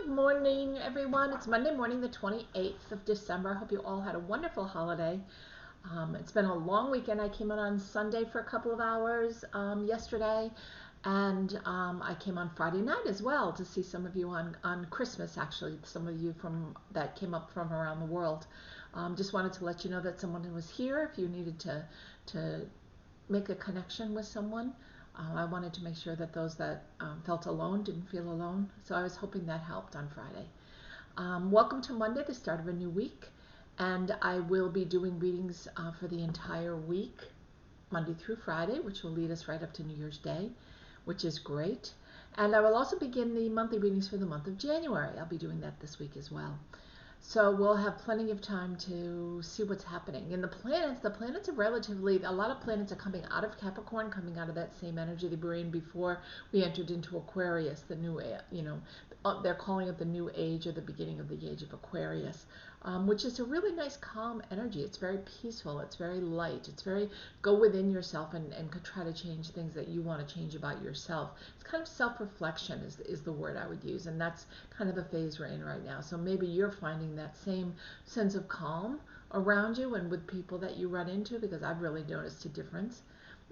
Good morning, everyone. It's Monday morning, the 28th of December. I hope you all had a wonderful holiday. It's been a long weekend. I came on Sunday for a couple of hours yesterday, and I came on Friday night as well to see some of you on Christmas, actually, some of you that came up from around the world. Just wanted to let you know that someone was here if you needed to make a connection with someone. I wanted to make sure that those that felt alone didn't feel alone. So I was hoping that helped on Friday. Welcome to Monday, the start of a new week. And I will be doing readings for the entire week, Monday through Friday, which will lead us right up to New Year's Day, which is great. And I will also begin the monthly readings for the month of January. I'll be doing that this week as well. So we'll have plenty of time to see what's happening. And the planets are relatively, a lot of planets are coming out of Capricorn, coming out of that same energy they were in before we entered into Aquarius, the new, they're calling it the new age or the beginning of the age of Aquarius, which is a really nice calm energy. It's very peaceful. It's very light. It's very go within yourself and try to change things that you want to change about yourself. It's kind of self-reflection is the word I would use. And that's kind of the phase we're in right now. So maybe you're finding that same sense of calm around you and with people that you run into, because I've really noticed a difference.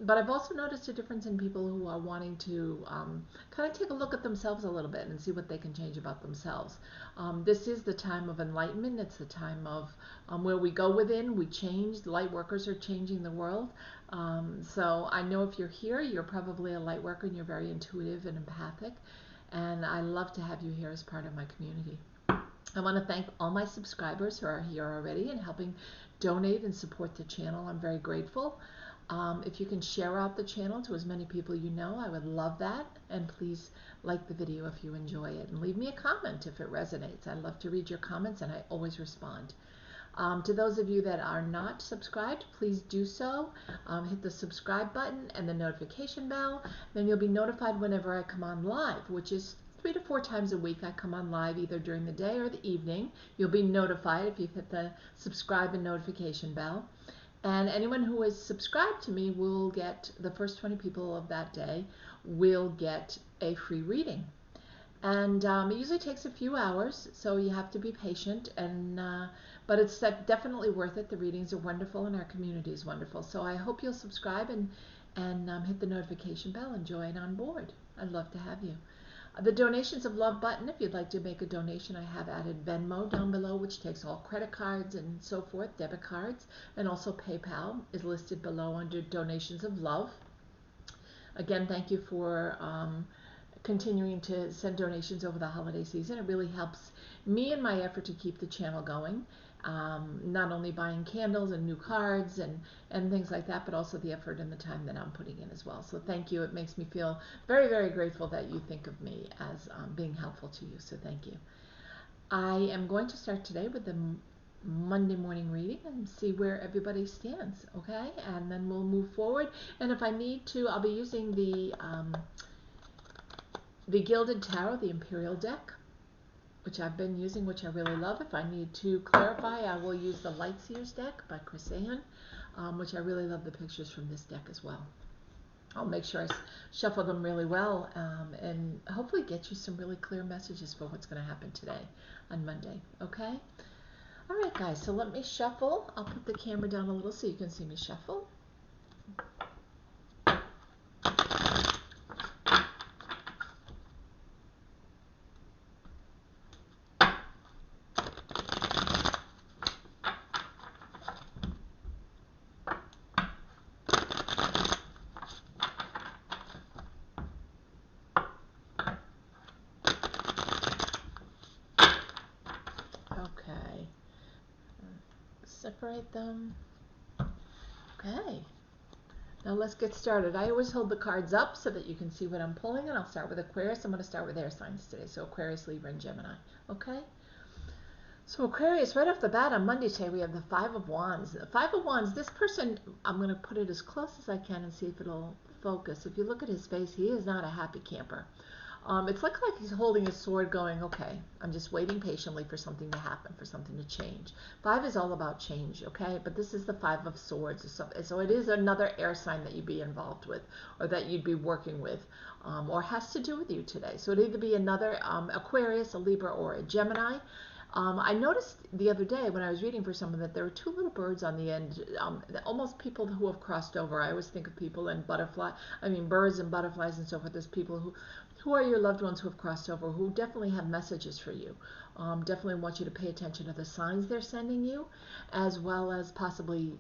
But I've also noticed a difference in people who are wanting to kind of take a look at themselves a little bit and see what they can change about themselves. This is the time of enlightenment. It's the time of where we go within, we change. Light workers are changing the world. So I know if you're here, you're probably a light worker and you're very intuitive and empathic. And I love to have you here as part of my community. I want to thank all my subscribers who are here already and helping donate and support the channel. I'm very grateful. If you can share out the channel to as many people you know, I would love that. And please like the video if you enjoy it. And leave me a comment if it resonates. I love to read your comments and I always respond. To those of you that are not subscribed, please do so. Hit the subscribe button and the notification bell. Then you'll be notified whenever I come on live, which is 3 to 4 times a week. I come on live either during the day or the evening. You'll be notified if you hit the subscribe and notification bell. And anyone who is subscribed to me will get, the first 20 people of that day will get a free reading. And it usually takes a few hours, so you have to be patient. But it's definitely worth it. The readings are wonderful and our community is wonderful. So I hope you'll subscribe and hit the notification bell and join on board. I'd love to have you. The donations of love button, if you'd like to make a donation, I have added Venmo down below, which takes all credit cards and so forth, debit cards, and also PayPal is listed below under donations of love. Again, thank you for continuing to send donations over the holiday season. It really helps me in my effort to keep the channel going. Not only buying candles and new cards and things like that, but also the effort and the time that I'm putting in as well. So thank you. It makes me feel very, very grateful that you think of me as being helpful to you. So thank you. I am going to start today with the Monday morning reading and see where everybody stands, okay? And then we'll move forward. And if I need to, I'll be using the Gilded Tarot, the Imperial deck, which I've been using, which I really love. If I need to clarify, I will use the Lightseers deck by Chris Ann, which I really love the pictures from this deck as well. I'll make sure I shuffle them really well and hopefully get you some really clear messages for what's going to happen today on Monday, okay? All right, guys, so let me shuffle. I'll put the camera down a little so you can see me shuffle. Okay, separate them. Okay, now let's get started. I always hold the cards up so that you can see what I'm pulling, and I'll start with Aquarius. I'm going to start with air signs today, so Aquarius, Libra, and Gemini. Okay, so Aquarius, right off the bat on Monday today, we have the Five of Wands. The Five of Wands, this person, I'm going to put it as close as I can and see if it'll focus. If you look at his face, he is not a happy camper. It's like he's holding his sword going, okay, I'm just waiting patiently for something to happen, for something to change. 5 is all about change, okay? But this is the 5 of swords. So it is another air sign that you'd be involved with, or that you'd be working with, or has to do with you today. So it'd either be another Aquarius, a Libra, or a Gemini. I noticed the other day when I was reading for someone that there were 2 little birds on the end, almost people who have crossed over. I always think of people and birds and butterflies and so forth as people who are your loved ones who have crossed over, who definitely have messages for you. Definitely want you to pay attention to the signs they're sending you, as well as possibly,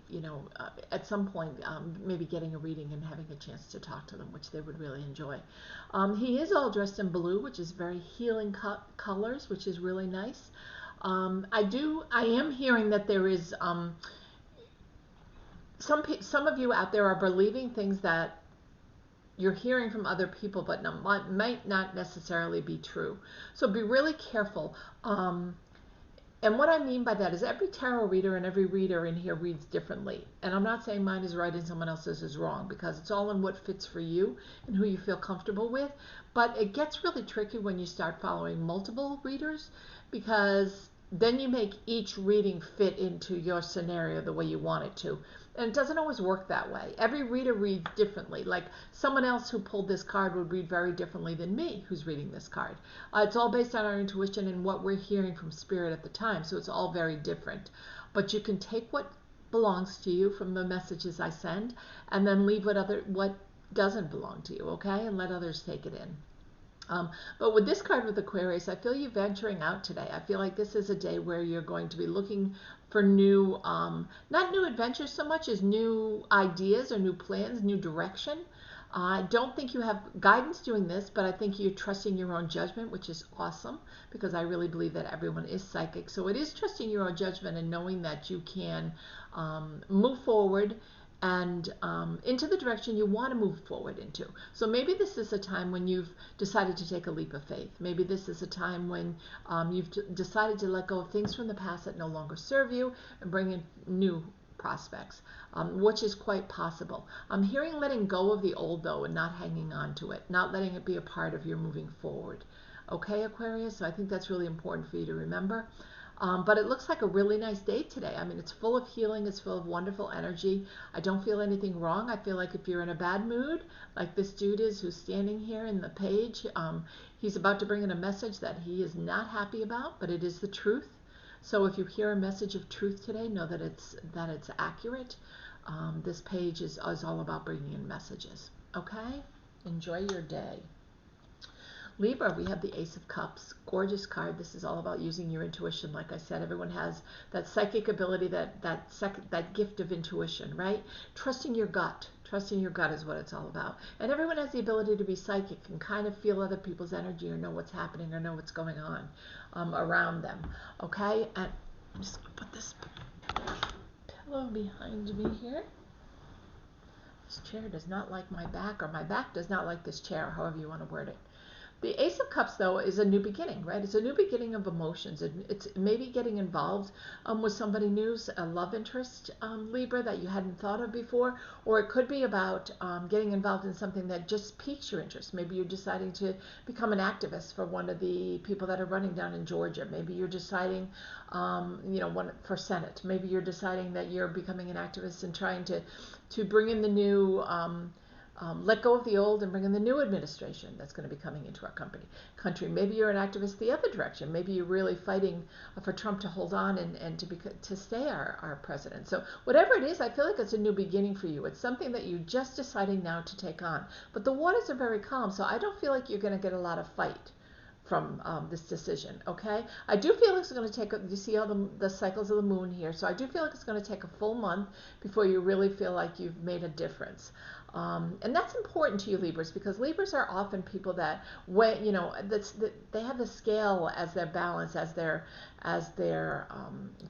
at some point, maybe getting a reading and having a chance to talk to them, which they would really enjoy. He is all dressed in blue, which is very healing colors, which is really nice. I am hearing that there is some of you out there are believing things that you're hearing from other people, but might not necessarily be true. So be really careful. And what I mean by that is every tarot reader and every reader in here reads differently. And I'm not saying mine is right and someone else's is wrong, because it's all in what fits for you and who you feel comfortable with. But it gets really tricky when you start following multiple readers, because then you make each reading fit into your scenario the way you want it to. And it doesn't always work that way. Every reader reads differently. Like someone else who pulled this card would read very differently than me who's reading this card. It's all based on our intuition and what we're hearing from spirit at the time. So it's all very different. But you can take what belongs to you from the messages I send, and then leave what doesn't belong to you, okay? And let others take it in. But with this card with Aquarius, I feel you venturing out today. I feel like this is a day where you're going to be looking for new, not new adventures so much as new ideas or new plans, new direction. I don't think you have guidance doing this, but I think you're trusting your own judgment, which is awesome, because I really believe that everyone is psychic. So it is trusting your own judgment and knowing that you can move forward and into the direction you want to move forward into. So maybe this is a time when you've decided to take a leap of faith. Maybe this is a time when you've decided to let go of things from the past that no longer serve you and bring in new prospects, which is quite possible. I'm hearing letting go of the old, though, and not hanging on to it, not letting it be a part of your moving forward. Okay, Aquarius? So I think that's really important for you to remember. But it looks like a really nice day today. I mean, it's full of healing. It's full of wonderful energy. I don't feel anything wrong. I feel like if you're in a bad mood, like this dude is who's standing here in the page, he's about to bring in a message that he is not happy about, but it is the truth. So if you hear a message of truth today, know that it's accurate. This page is all about bringing in messages. Okay? Enjoy your day. Libra, we have the Ace of Cups. Gorgeous card. This is all about using your intuition. Like I said, everyone has that psychic ability, that gift of intuition, right? Trusting your gut. Trusting your gut is what it's all about. And everyone has the ability to be psychic and kind of feel other people's energy or know what's happening or know what's going on around them. Okay? And I'm just going to put this pillow behind me here. This chair does not like my back, or my back does not like this chair, however you want to word it. The Ace of Cups, though, is a new beginning, right? It's a new beginning of emotions. It's maybe getting involved with somebody new, a love interest, Libra, that you hadn't thought of before. Or it could be about getting involved in something that just piques your interest. Maybe you're deciding to become an activist for one of the people that are running down in Georgia. Maybe you're deciding, for Senate. Maybe you're deciding that you're becoming an activist and trying to bring in the new... let go of the old and bring in the new administration that's going to be coming into our country. Maybe you're an activist the other direction. Maybe you're really fighting for Trump to hold on and to stay our president. So whatever it is, I feel like it's a new beginning for you. It's something that you're just deciding now to take on. But the waters are very calm, so I don't feel like you're going to get a lot of fight from this decision, okay? I do feel like it's going to take, you see all the cycles of the moon here, so I do feel like it's going to take a full month before you really feel like you've made a difference. And that's important to you, Libras, because Libras are often people that, they have the scale as their balance, as their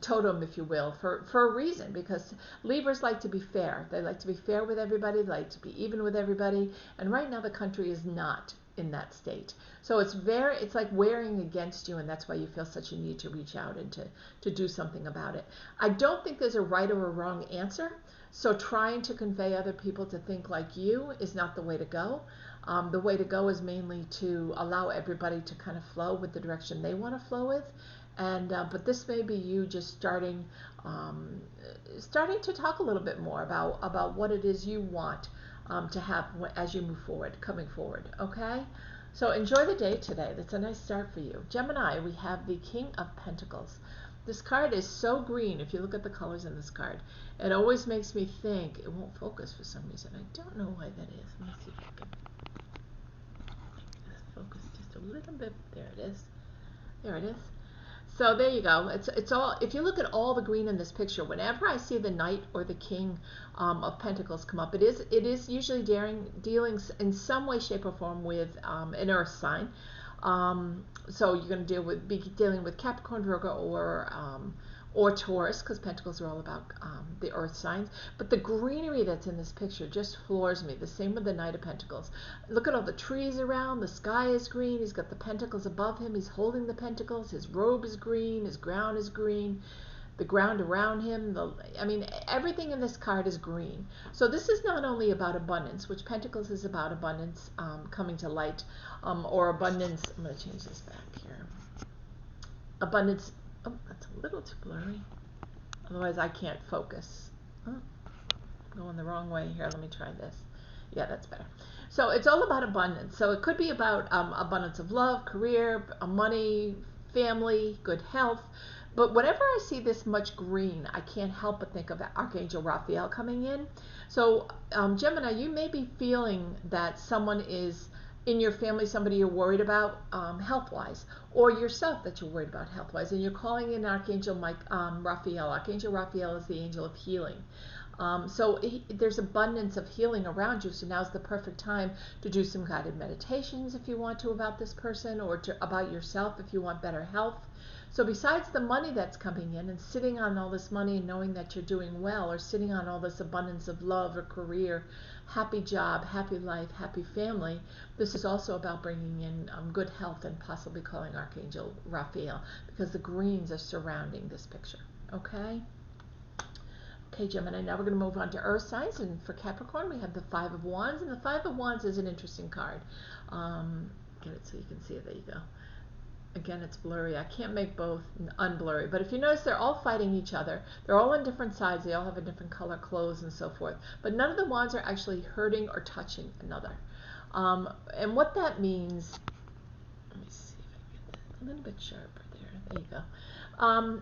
totem, if you will, for a reason, because Libras like to be fair. They like to be fair with everybody, they like to be even with everybody, and right now the country is not in that state. So it's like wearing against you, and that's why you feel such a need to reach out and to do something about it. I don't think there's a right or a wrong answer. So trying to convey other people to think like you is not the way to go. The way to go is mainly to allow everybody to kind of flow with the direction they want to flow with. And but this may be you just starting to talk a little bit more about what it is you want to have as you move forward, coming forward. Okay, so enjoy the day today. That's a nice start for you. Gemini, we have the King of Pentacles. This card is so green. If you look at the colors in this card, it always makes me think. It won't focus for some reason. I don't know why that is. Let me see if I can make this focus just a little bit. There it is. There it is. So there you go. It's all. If you look at all the green in this picture, whenever I see the Knight or the King of Pentacles come up, it is usually dealing in some way, shape, or form with an Earth sign. So you're going to be dealing with Capricorn, Virgo, or Taurus, because Pentacles are all about the Earth signs. But the greenery that's in this picture just floors me. The same with the Knight of Pentacles. Look at all the trees around. The sky is green. He's got the Pentacles above him. He's holding the Pentacles. His robe is green. His ground is green. The ground around him, I mean, everything in this card is green. So this is not only about abundance, which Pentacles is about abundance coming to light, or abundance. I'm going to change this back here. Abundance. Oh, that's a little too blurry. Otherwise, I can't focus. Oh, going the wrong way here. Let me try this. Yeah, that's better. So it's all about abundance. So it could be about abundance of love, career, money, family, good health. But whenever I see this much green, I can't help but think of Archangel Raphael coming in. So Gemini, you may be feeling that someone is in your family, somebody you're worried about health-wise, or yourself that you're worried about health-wise, and you're calling in Archangel Raphael. Archangel Raphael is the angel of healing. So there's abundance of healing around you, so now's the perfect time to do some guided meditations if you want to about this person, or about yourself if you want better health. So besides the money that's coming in and sitting on all this money and knowing that you're doing well, or sitting on all this abundance of love or career, happy job, happy life, happy family, this is also about bringing in good health and possibly calling Archangel Raphael, because the greens are surrounding this picture. Okay? Okay, Gemini, now we're going to move on to Earth signs. And for Capricorn, we have the Five of Wands. And the Five of Wands is an interesting card. Get it so you can see it. There you go. Again, it's blurry. I can't make both unblurry. But if you notice, they're all fighting each other. They're all on different sides. They all have a different color clothes and so forth. But none of the wands are actually hurting or touching another. And what that means, let me see if I can get that a little bit sharper there. There you go.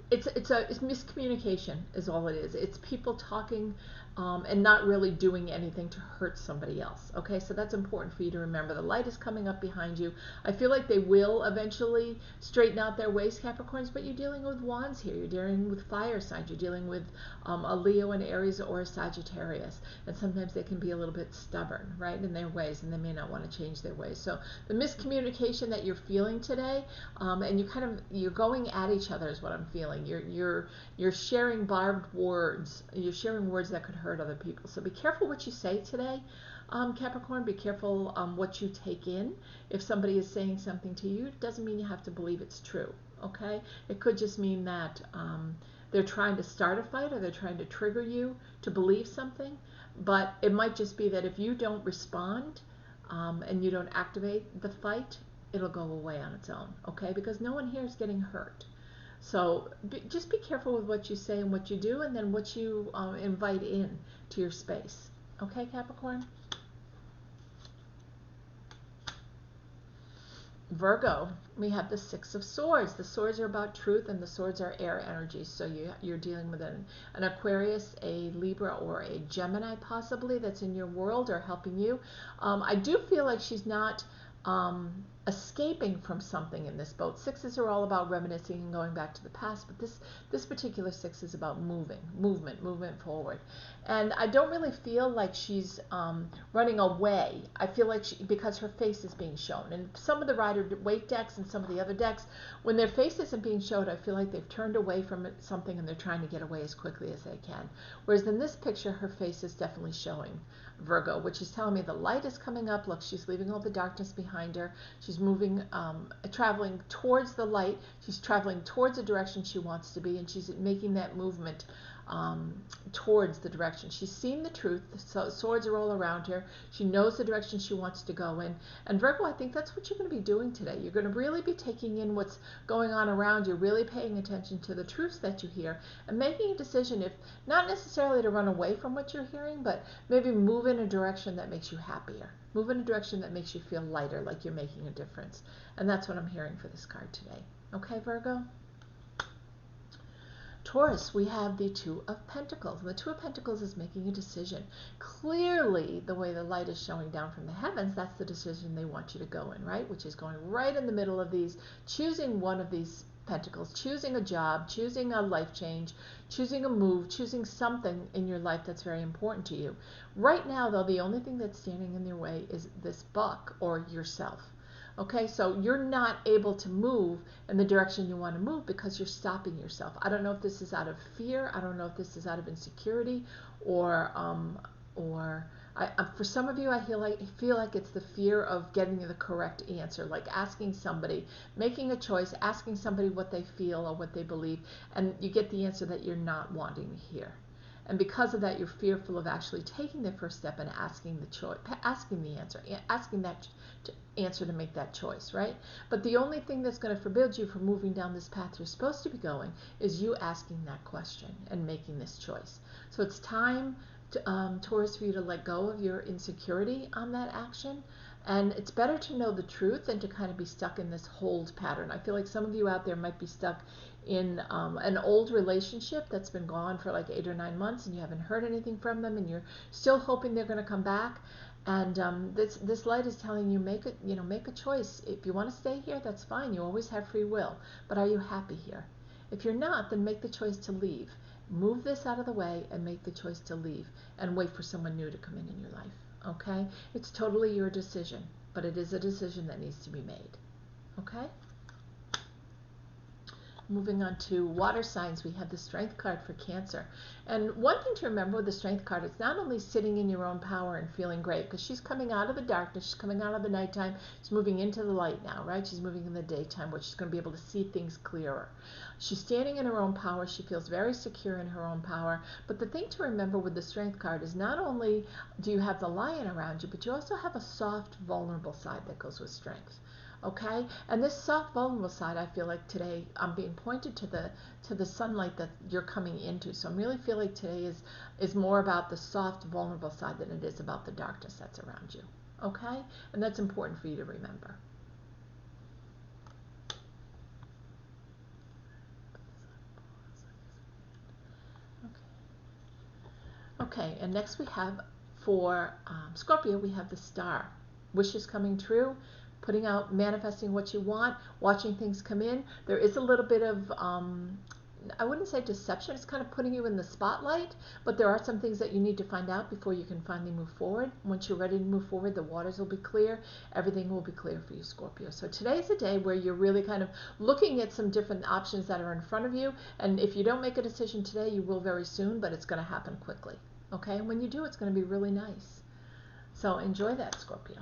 It's miscommunication is all it is. It's people talking and not really doing anything to hurt somebody else. Okay, so that's important for you to remember. The light is coming up behind you. I feel like they will eventually straighten out their ways, Capricorns, but you're dealing with wands here. You're dealing with fire signs. You're dealing with a Leo, an Aries, or a Sagittarius. And sometimes they can be a little bit stubborn, right, in their ways, and they may not want to change their ways. So the miscommunication that you're feeling today, and you're going at each other is what I'm feeling. You're sharing barbed words. You're sharing words that could hurt other people. So be careful what you say today, Capricorn. Be careful what you take in. If somebody is saying something to you, it doesn't mean you have to believe it's true. Okay? It could just mean that they're trying to start a fight, or they're trying to trigger you to believe something. But it might just be that if you don't respond and you don't activate the fight, it'll go away on its own. Okay? Because no one here is getting hurt. So just be careful with what you say and what you do, and then what you invite in to your space. Okay, Capricorn? Virgo, we have the Six of Swords. The swords are about truth, and the swords are air energy. So you're dealing with an Aquarius, a Libra, or a Gemini possibly that's in your world or helping you. I do feel like she's not escaping from something in this boat. Sixes are all about reminiscing and going back to the past, but this particular six is about movement forward. And I don't really feel like she's running away. I feel like because her face is being shown. And some of the Rider-Waite decks and some of the other decks, when their face isn't being showed, I feel like they've turned away from something and they're trying to get away as quickly as they can. Whereas in this picture, her face is definitely showing, Virgo, which is telling me the light is coming up. Look, she's leaving all the darkness behind her. She's moving, traveling towards the light. She's traveling towards the direction she wants to be, and she's making that movement towards the direction. She's seen the truth. So swords are all around her. She knows the direction she wants to go in. And Virgo, I think that's what you're going to be doing today. You're going to really be taking in what's going on around you, really paying attention to the truths that you hear, and making a decision, if not necessarily to run away from what you're hearing, but maybe move in a direction that makes you happier. Move in a direction that makes you feel lighter, like you're making a difference. And that's what I'm hearing for this card today. Okay, Virgo? Taurus, we have the Two of Pentacles. And the Two of Pentacles is making a decision. Clearly, the way the light is showing down from the heavens, that's the decision they want you to go in, right? Which is going right in the middle of these, choosing one of these pentacles, choosing a job, choosing a life change, choosing a move, choosing something in your life that's very important to you. Right now, though, the only thing that's standing in their way is this buck, or yourself. Okay, so you're not able to move in the direction you want to move because you're stopping yourself. I don't know if this is out of fear. I don't know if this is out of insecurity, or for some of you, I feel like it's the fear of getting the correct answer, like asking somebody, making a choice, asking somebody what they feel or what they believe, and you get the answer that you're not wanting to hear. And because of that, you're fearful of actually taking the first step and asking the choice, asking the answer, asking that answer to make that choice, right? But the only thing that's going to forbid you from moving down this path you're supposed to be going is you asking that question and making this choice. So it's time, Taurus, for you to let go of your insecurity on that action. And it's better to know the truth than to kind of be stuck in this hold pattern. I feel like some of you out there might be stuck in an old relationship that's been gone for like 8 or 9 months, and you haven't heard anything from them, and you're still hoping they're going to come back. And this light is telling you, make a choice. If you want to stay here, that's fine. You always have free will. But are you happy here? If you're not, then make the choice to leave. Move this out of the way and make the choice to leave, and wait for someone new to come in your life. Okay? It's totally your decision, but it is a decision that needs to be made. Okay? Moving on to water signs, we have the Strength card for Cancer. And one thing to remember with the Strength card, it's not only sitting in your own power and feeling great, because she's coming out of the darkness, she's coming out of the nighttime, she's moving into the light now, right? She's moving in the daytime, where she's going to be able to see things clearer. She's standing in her own power. She feels very secure in her own power. But the thing to remember with the Strength card is not only do you have the lion around you, but you also have a soft, vulnerable side that goes with strength. Okay, and this soft, vulnerable side, I feel like today I'm being pointed to the sunlight that you're coming into. So I really feel like today is more about the soft, vulnerable side than it is about the darkness that's around you. Okay, and that's important for you to remember. Okay, and next we have for Scorpio, we have the Star. Wishes coming true, putting out, manifesting what you want, watching things come in. There is a little bit of, I wouldn't say deception, it's kind of putting you in the spotlight, but there are some things that you need to find out before you can finally move forward. Once you're ready to move forward, the waters will be clear, everything will be clear for you, Scorpio. So today's a day where you're really kind of looking at some different options that are in front of you, and if you don't make a decision today, you will very soon, but it's going to happen quickly. Okay, and when you do, it's going to be really nice. So enjoy that, Scorpio.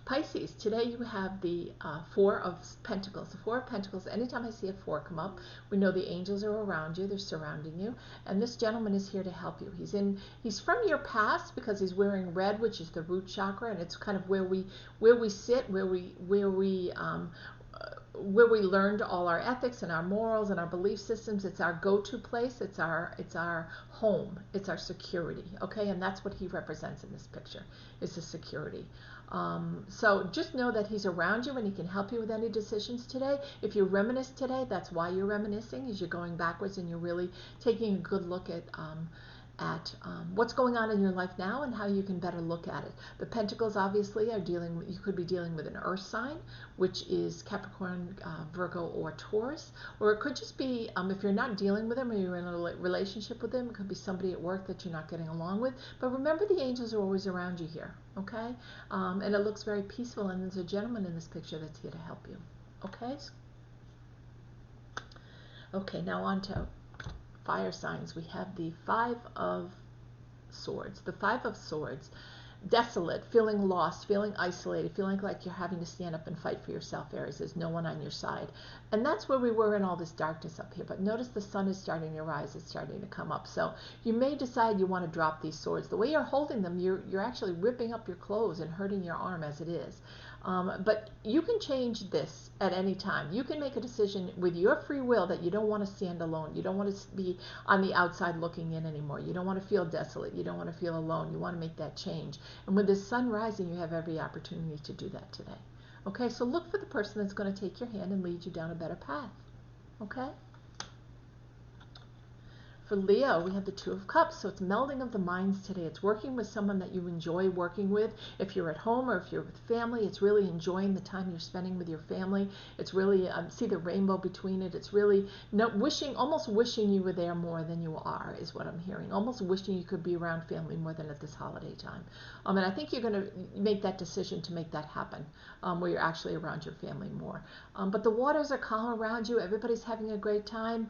Pisces, today you have the Four of Pentacles. The Four of Pentacles, anytime I see a 4 come up, we know the angels are around you, they're surrounding you, and this gentleman is here to help you. He's from your past because he's wearing red, which is the root chakra, and it's kind of where we sit, where we learned all our ethics and our morals and our belief systems. It's our go-to place. It's our home. It's our security. Okay, and that's what he represents in this picture, is the security. So just know that he's around you and he can help you with any decisions today. If you reminisce today, that's why you're reminiscing, is you're going backwards and you're really taking a good look at what's going on in your life now and how you can better look at it. The Pentacles obviously are you could be dealing with an earth sign, which is Capricorn, Virgo, or Taurus, or it could just be, if you're not dealing with them or you're in a relationship with them, it could be somebody at work that you're not getting along with. But remember, the angels are always around you here, okay? And it looks very peaceful, and there's a gentleman in this picture that's here to help you, okay? Okay, now on to fire signs. We have the Five of Swords. The Five of Swords. desolate, feeling lost, feeling isolated, feeling like you're having to stand up and fight for yourself, Aries. There's no one on your side. And that's where we were in all this darkness up here. But notice the sun is starting to rise, it's starting to come up. So you may decide you want to drop these swords. The way you're holding them, you're actually ripping up your clothes and hurting your arm as it is. But you can change this at any time. You can make a decision with your free will that you don't want to stand alone. You don't want to be on the outside looking in anymore. You don't want to feel desolate. You don't want to feel alone. You want to make that change. And with the sun rising, you have every opportunity to do that today. Okay, so look for the person that's going to take your hand and lead you down a better path. Okay? For Leo, we have the Two of Cups, so it's melding of the minds today. It's working with someone that you enjoy working with. If you're at home or if you're with family, it's really enjoying the time you're spending with your family. It's really, see the rainbow between it. It's really almost wishing you were there more than you are, is what I'm hearing. Almost wishing you could be around family more than at this holiday time. And I think you're going to make that decision to make that happen, where you're actually around your family more. But the waters are calm around you. Everybody's having a great time.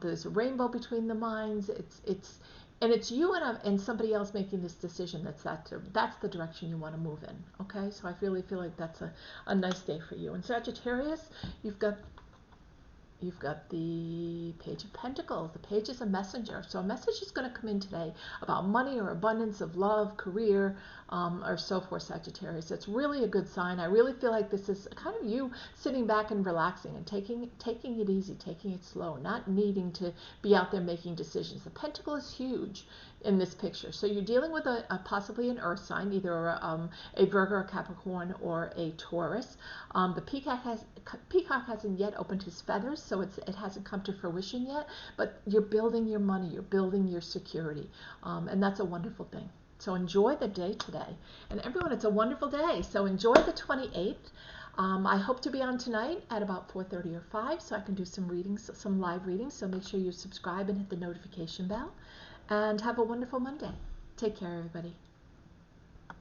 There's a rainbow between the minds. It's you and somebody else making this decision. That's the direction you want to move in. Okay, so I really feel like that's a nice day for you. And Sagittarius, you've got the Page of Pentacles. The Page is a messenger. So a message is going to come in today about money or abundance of love, career, or so forth, Sagittarius. It's really a good sign. I really feel like this is kind of you sitting back and relaxing and taking it easy, taking it slow, not needing to be out there making decisions. The Pentacle is huge in this picture. So you're dealing with possibly an earth sign, either a Virgo, a Capricorn, or a Taurus. The peacock hasn't yet opened his feathers, so it hasn't come to fruition yet, but you're building your money, you're building your security, and that's a wonderful thing. So enjoy the day today. And everyone, it's a wonderful day. So enjoy the 28th. I hope to be on tonight at about 4:30 or 5, so I can do some readings, some live readings. So make sure you subscribe and hit the notification bell. And have a wonderful Monday. Take care, everybody.